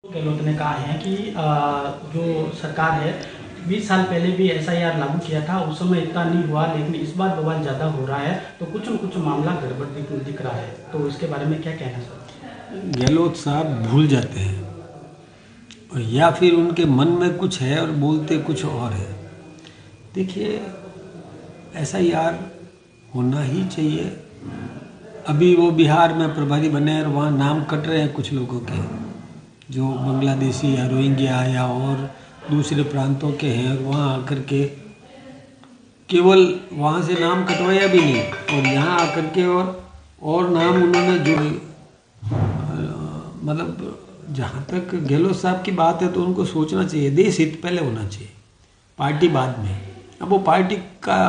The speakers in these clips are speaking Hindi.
गहलोत ने कहा है कि जो सरकार है 20 साल पहले भी एसआईआर लागू किया था, उस समय इतना नहीं हुआ, लेकिन इस बार बवाल ज़्यादा हो रहा है, तो कुछ न कुछ मामला गड़बड़ दिख रहा है। तो इसके बारे में क्या कहना सर? गहलोत साहब भूल जाते हैं और या फिर उनके मन में कुछ है और बोलते कुछ और है। देखिए, एसआईआर होना ही चाहिए। अभी वो बिहार में प्रभारी बने और वहाँ नाम कट रहे हैं कुछ लोगों के, जो बांग्लादेशी या रोहिंग्या या और दूसरे प्रांतों के हैं, और वहाँ आकर के केवल वहाँ से नाम कटवाया भी नहीं और यहाँ आकर के और नाम उन्होंने जो मतलब जहाँ तक गहलोत साहब की बात है तो उनको सोचना चाहिए, देश हित पहले होना चाहिए, पार्टी बाद में। अब वो पार्टी का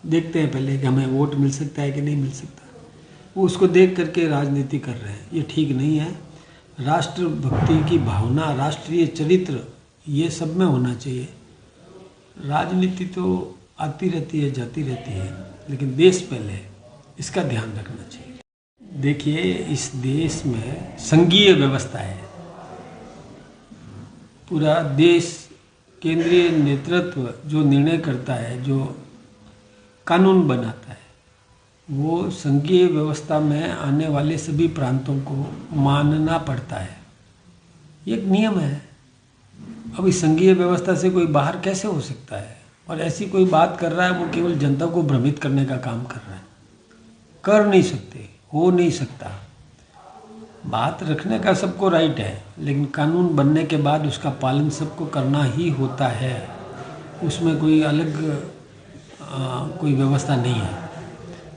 देखते हैं पहले कि हमें वोट मिल सकता है कि नहीं मिल सकता, वो उसको देख करके राजनीति कर रहे हैं, ये ठीक नहीं है। राष्ट्रभक्ति की भावना, राष्ट्रीय चरित्र, ये सब में होना चाहिए। राजनीति तो आती रहती है, जाती रहती है, लेकिन देश पहले, इसका ध्यान रखना चाहिए। देखिए, इस देश में संघीय व्यवस्था है, पूरा देश, केंद्रीय नेतृत्व जो निर्णय करता है, जो कानून बनाता है, वो संघीय व्यवस्था में आने वाले सभी प्रांतों को मानना पड़ता है, ये एक नियम है। अब इस संघीय व्यवस्था से कोई बाहर कैसे हो सकता है? और ऐसी कोई बात कर रहा है, वो केवल जनता को भ्रमित करने का काम कर रहा है। कर नहीं सकते, हो नहीं सकता। बात रखने का सबको राइट है, लेकिन कानून बनने के बाद उसका पालन सबको करना ही होता है, उसमें कोई अलग कोई व्यवस्था नहीं है।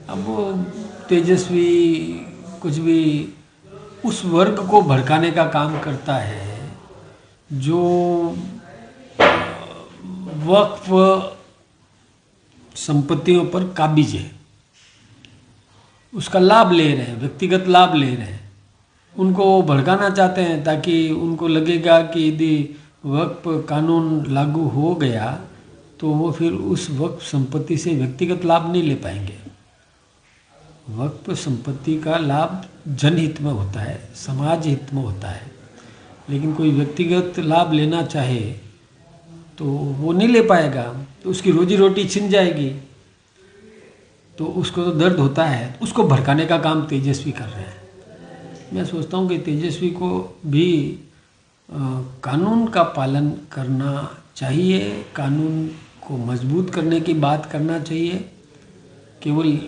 अब वो तेजस्वी कुछ भी उस वर्ग को भड़काने का काम करता है जो वक्फ संपत्तियों पर काबिज है, उसका लाभ ले रहे हैं, व्यक्तिगत लाभ ले रहे हैं, उनको वो भड़काना चाहते हैं ताकि उनको लगेगा कि यदि वक्फ कानून लागू हो गया तो वो फिर उस वक्फ संपत्ति से व्यक्तिगत लाभ नहीं ले पाएंगे। वक्फ संपत्ति का लाभ जनहित में होता है, समाज हित में होता है, लेकिन कोई व्यक्तिगत लाभ लेना चाहे तो वो नहीं ले पाएगा, तो उसकी रोजी रोटी छिन जाएगी, तो उसको तो दर्द होता है। उसको भड़काने का काम तेजस्वी कर रहे हैं। मैं सोचता हूँ कि तेजस्वी को भी कानून का पालन करना चाहिए, कानून को मजबूत करने की बात करना चाहिए। केवल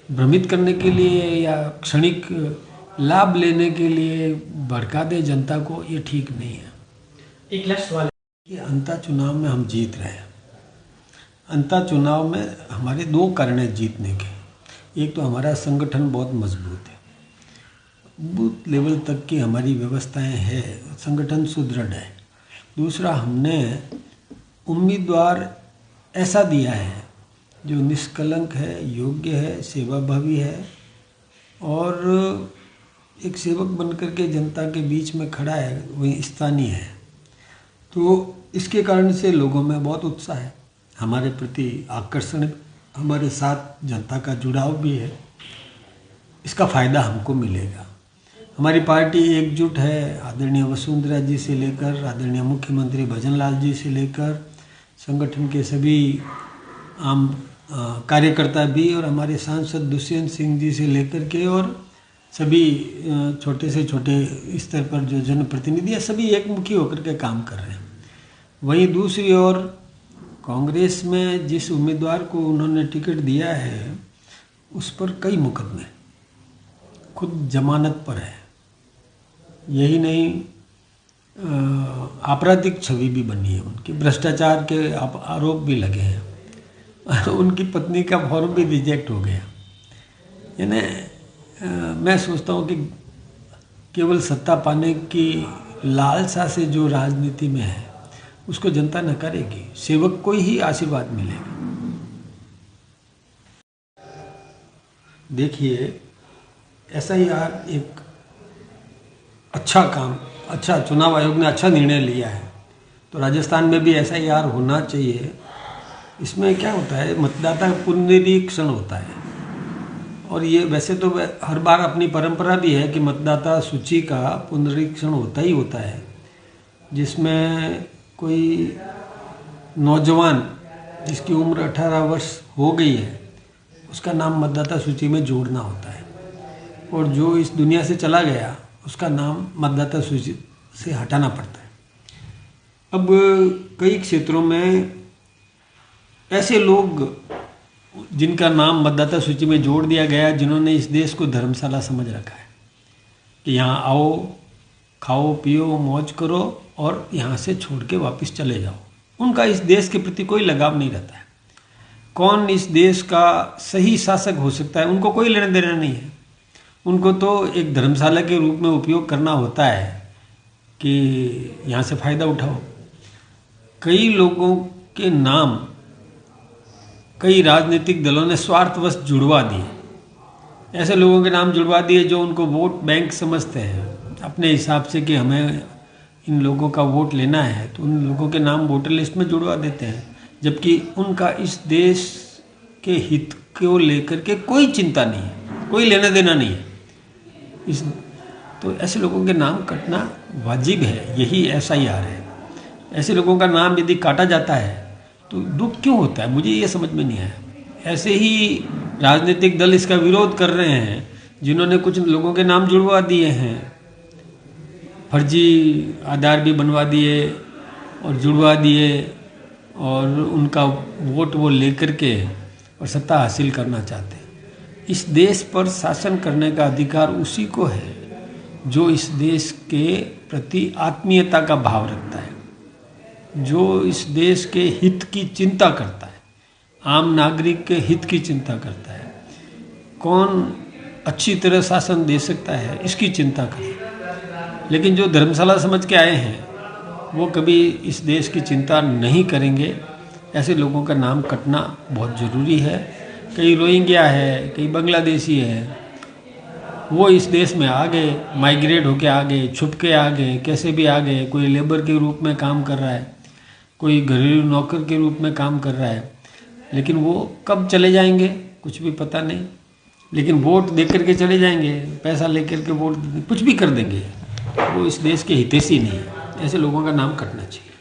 भ्रमित करने के लिए या क्षणिक लाभ लेने के लिए भड़का दे जनता को, ये ठीक नहीं है। एक लास्ट सवाल कि अंता चुनाव में हम जीत रहे हैं। अंता चुनाव में हमारे दो कारण हैं जीतने के। एक तो हमारा संगठन बहुत मजबूत है, बूथ लेवल तक की हमारी व्यवस्थाएं हैं, संगठन सुदृढ़ है। दूसरा, हमने उम्मीदवार ऐसा दिया है जो निष्कलंक है, योग्य है, सेवाभावी है और एक सेवक बनकर के जनता के बीच में खड़ा है, वही स्थानीय है। तो इसके कारण से लोगों में बहुत उत्साह है, हमारे प्रति आकर्षण, हमारे साथ जनता का जुड़ाव भी है। इसका फ़ायदा हमको मिलेगा। हमारी पार्टी एकजुट है, आदरणीय वसुंधरा जी से लेकर आदरणीय मुख्यमंत्री भजनलाल जी से लेकर संगठन के सभी आम कार्यकर्ता भी और हमारे सांसद दुष्यंत सिंह जी से लेकर के और सभी छोटे से छोटे स्तर पर जो जनप्रतिनिधि है, सभी एकमुखी होकर के काम कर रहे हैं। वहीं दूसरी ओर कांग्रेस में जिस उम्मीदवार को उन्होंने टिकट दिया है उस पर कई मुकदमे, खुद जमानत पर है। यही नहीं, आपराधिक छवि भी बनी है उनकी, भ्रष्टाचार के आरोप भी लगे हैं। उनकी पत्नी का फॉर्म भी रिजेक्ट हो गया। यानी मैं सोचता हूँ कि केवल सत्ता पाने की लालसा से जो राजनीति में है उसको जनता नकारेगी, सेवक को ही आशीर्वाद मिलेगा। देखिए, एसआईआर एक अच्छा काम, अच्छा चुनाव आयोग ने अच्छा निर्णय लिया है, तो राजस्थान में भी एसआईआर होना चाहिए। इसमें क्या होता है, मतदाता पुनरीक्षण होता है, और ये वैसे तो हर बार अपनी परंपरा भी है कि मतदाता सूची का पुनरीक्षण होता ही होता है, जिसमें कोई नौजवान जिसकी उम्र 18 वर्ष हो गई है उसका नाम मतदाता सूची में जोड़ना होता है, और जो इस दुनिया से चला गया उसका नाम मतदाता सूची से हटाना पड़ता है। अब कई क्षेत्रों में ऐसे लोग जिनका नाम मतदाता सूची में जोड़ दिया गया, जिन्होंने इस देश को धर्मशाला समझ रखा है कि यहाँ आओ, खाओ पियो, मौज करो और यहाँ से छोड़ के वापस चले जाओ। उनका इस देश के प्रति कोई लगाव नहीं रहता है। कौन इस देश का सही शासक हो सकता है, उनको कोई लेना देना नहीं है। उनको तो एक धर्मशाला के रूप में उपयोग करना होता है कि यहाँ से फ़ायदा उठाओ। कई लोगों के नाम कई राजनीतिक दलों ने स्वार्थवश जुड़वा दिए। ऐसे लोगों के नाम जुड़वा दिए जो उनको वोट बैंक समझते हैं अपने हिसाब से कि हमें इन लोगों का वोट लेना है, तो उन लोगों के नाम वोटर लिस्ट में जुड़वा देते हैं, जबकि उनका इस देश के हित को लेकर के कोई चिंता नहीं है, कोई लेना देना नहीं है। तो ऐसे लोगों के नाम कटना वाजिब है, यही SIR है। ऐसे लोगों का नाम यदि काटा जाता है तो दुख क्यों होता है, मुझे ये समझ में नहीं आया। ऐसे ही राजनीतिक दल इसका विरोध कर रहे हैं जिन्होंने कुछ लोगों के नाम जुड़वा दिए हैं, फर्जी आधार भी बनवा दिए और जुड़वा दिए, और उनका वोट वो लेकर के और सत्ता हासिल करना चाहते हैं। इस देश पर शासन करने का अधिकार उसी को है जो इस देश के प्रति आत्मीयता का भाव रखता है, जो इस देश के हित की चिंता करता है, आम नागरिक के हित की चिंता करता है। कौन अच्छी तरह शासन दे सकता है, इसकी चिंता करे। लेकिन जो धर्मशाला समझ के आए हैं वो कभी इस देश की चिंता नहीं करेंगे। ऐसे लोगों का नाम कटना बहुत ज़रूरी है। कई रोहिंग्या है, कई बांग्लादेशी है, वो इस देश में आ गए, माइग्रेट होके आ गए, छुप के आ गए, कैसे भी आ गए। कोई लेबर के रूप में काम कर रहा है, कोई घरेलू नौकर के रूप में काम कर रहा है, लेकिन वो कब चले जाएंगे कुछ भी पता नहीं। लेकिन वोट दे करके चले जाएंगे, पैसा लेकर के वोट कुछ भी कर देंगे। वो इस देश के हितैषी नहीं है। ऐसे लोगों का नाम कटना चाहिए।